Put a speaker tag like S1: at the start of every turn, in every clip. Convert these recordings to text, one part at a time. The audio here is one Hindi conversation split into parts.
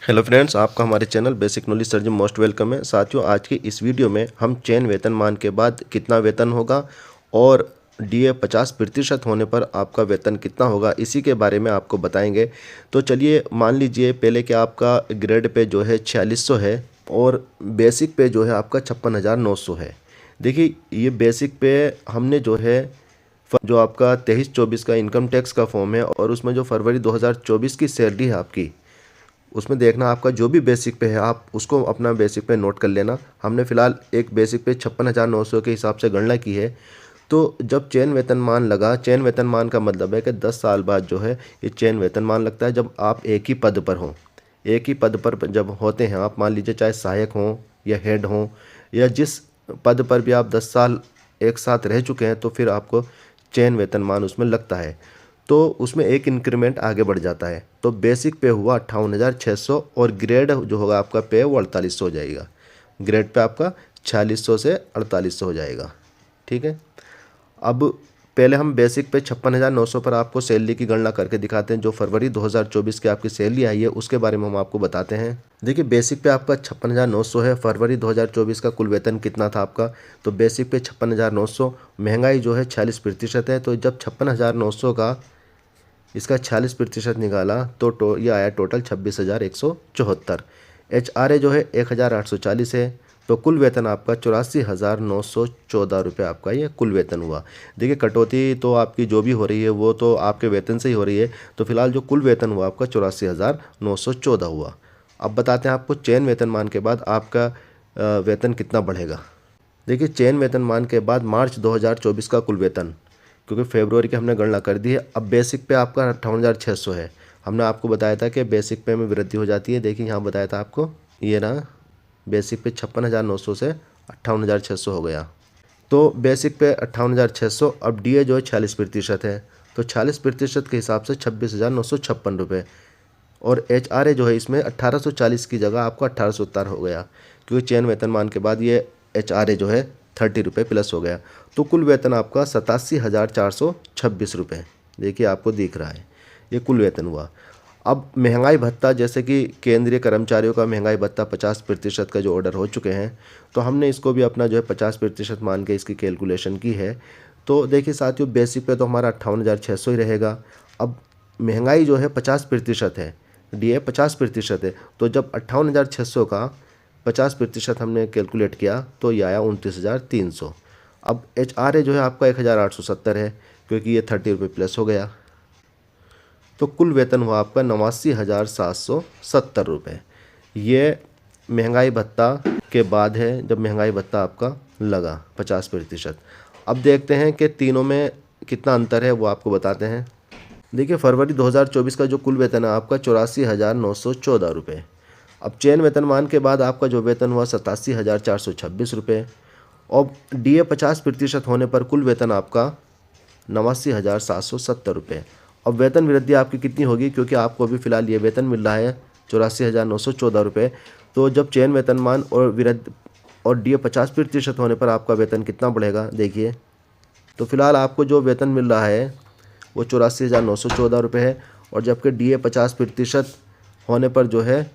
S1: हेलो फ्रेंड्स, आपका हमारे चैनल बेसिक नॉलेज सर जी मोस्ट वेलकम है। साथियों, आज की इस वीडियो में हम चयन वेतनमान के बाद कितना वेतन होगा और डीए 50% होने पर आपका वेतन कितना होगा, इसी के बारे में आपको बताएंगे। तो चलिए, मान लीजिए पहले कि आपका ग्रेड पे जो है 4600 है और बेसिक पे जो है आपका 56,900 है। देखिए, ये बेसिक पे हमने जो है जो आपका 23-24 का इनकम टैक्स का फॉर्म है और उसमें जो फरवरी 2024 की सैलरी है आपकी, उसमें देखना आपका जो भी बेसिक पे है आप उसको अपना बेसिक पे नोट कर लेना। हमने फ़िलहाल एक बेसिक पे 56,900 के हिसाब से गणना की है। तो जब चयन वेतनमान लगा, चयन वेतनमान का मतलब है कि 10 साल बाद जो है ये चयन वेतनमान लगता है, जब आप एक ही पद पर हों। एक ही पद पर जब होते हैं आप, मान लीजिए चाहे सहायक हों या हेड हों या जिस पद पर भी आप 10 साल एक साथ रह चुके हैं, तो फिर आपको चयन वेतनमान उसमें लगता है। तो उसमें एक इंक्रीमेंट आगे बढ़ जाता है। तो बेसिक पे हुआ 58,600 और ग्रेड जो होगा आपका पे वो 4800 हो जाएगा। ग्रेड पे आपका 4600 से 4800 हो जाएगा। ठीक है, अब पहले हम बेसिक पे 56,900 पर आपको सैलरी की गणना करके दिखाते हैं। जो फरवरी 2024 की आपकी सैलरी आई है उसके बारे में हम आपको बताते हैं। देखिए, बेसिक पे आपका 56,900 है। फरवरी 2024 का कुल वेतन कितना था आपका, तो बेसिक पे 56,900, महंगाई जो है 46% है। तो जब 56,900 का इसका 46% निकाला तो ये आया टोटल 26,174। HRA जो है 1,840 है। तो कुल वेतन आपका 84,914 रुपये आपका ये कुल वेतन हुआ। देखिए, कटौती तो आपकी जो भी हो रही है वो तो आपके वेतन से ही हो रही है। तो फिलहाल जो कुल वेतन हुआ आपका 84,914 हुआ। अब बताते हैं आपको चयन वेतनमान के बाद आपका वेतन कितना बढ़ेगा। देखिए, चयन वेतनमान के बाद मार्च 2024 का कुल वेतन, क्योंकि फरवरी की हमने गणना कर दी है। अब बेसिक पे आपका 58,600 है। हमने आपको बताया था कि बेसिक पे में वृद्धि हो जाती है। देखिए, यहाँ बताया था आपको, ये रहा, बेसिक पे 56,900 से 58,600 हो गया। तो बेसिक पे 58,600। अब डीए जो है 46% है, तो 46% के हिसाब से 26,956 रुपये। और HRA जो है इसमें 1840 की जगह आपको 1870 हो गया, क्योंकि चयन वेतनमान के बाद ये HRA जो है 30 रुपये प्लस हो गया। तो कुल वेतन आपका 87,426 रुपये, देखिए आपको दिख रहा है, ये कुल वेतन हुआ। अब महंगाई भत्ता, जैसे कि केंद्रीय कर्मचारियों का महंगाई भत्ता 50% का जो ऑर्डर हो चुके हैं, तो हमने इसको भी अपना जो है 50% मान के इसकी कैलकुलेशन की है। तो देखिए साथियों, बेसिक पे तो हमारा 58,600 ही रहेगा। अब महंगाई जो है 50% है, डीए 50% है। तो जब 58,600 का 50% हमने कैलकुलेट किया तो ये आया 29,300। अब HRA जो है आपका 1,870 है, क्योंकि ये 30 रुपये प्लस हो गया। तो कुल वेतन हुआ आपका 89,770 रुपये। ये महंगाई भत्ता के बाद है, जब महंगाई भत्ता आपका लगा 50%। अब देखते हैं कि तीनों में कितना अंतर है, वो आपको बताते हैं। देखिए, फरवरी 2024 का जो कुल वेतन है आपका 84,914 रुपये। अब चयन वेतनमान के बाद आपका जो वेतन हुआ 87,426 रुपये। और डीए 50% होने पर कुल वेतन आपका 89,770 रुपये। अब वेतन वृद्धि आपकी कितनी होगी, क्योंकि आपको अभी फ़िलहाल ये वेतन मिल रहा है 84,914 रुपये। तो जब चयन वेतनमान और डीए 50% होने पर आपका वेतन कितना बढ़ेगा, देखिए। तो फिलहाल आपको जो वेतन मिल रहा है वो 84,914 रुपये है, और जबकि डीए 50% होने पर जो है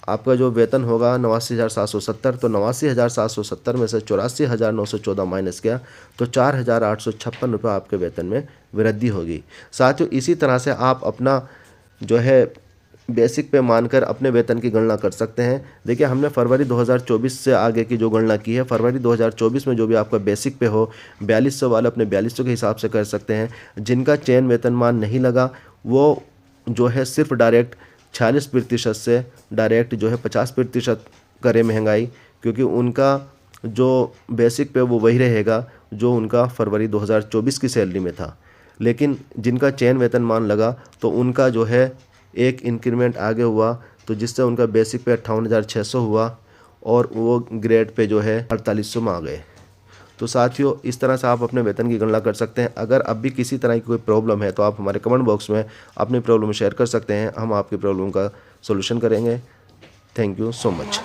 S1: आपका जो वेतन होगा 89,770। तो 89,770 में से 84,914 माइनस किया तो 4,856 रुपये आपके वेतन में वृद्धि होगी। साथियों, इसी तरह से आप अपना जो है बेसिक पे मानकर अपने वेतन की गणना कर सकते हैं। देखिए, हमने फरवरी 2024 से आगे की जो गणना की है, फरवरी 2024 में जो भी आपका बेसिक पे हो 4200 वाले अपने 4200 के हिसाब से कर सकते हैं। जिनका चयन वेतनमान नहीं लगा वो जो है सिर्फ डायरेक्ट 46% से डायरेक्ट जो है 50% करे महंगाई, क्योंकि उनका जो बेसिक पे वो वही रहेगा जो उनका फरवरी 2024 की सैलरी में था। लेकिन जिनका चयन वेतनमान लगा तो उनका जो है एक इंक्रीमेंट आगे हुआ, तो जिससे उनका बेसिक पे 58,600 हुआ और वो ग्रेड पे जो है 4800 में आ गए। तो साथियों, इस तरह से आप अपने वेतन की गणना कर सकते हैं। अगर अब भी किसी तरह की कोई प्रॉब्लम है तो आप हमारे कमेंट बॉक्स में अपनी प्रॉब्लम शेयर कर सकते हैं, हम आपकी प्रॉब्लम का सॉल्यूशन करेंगे। Thank you so much.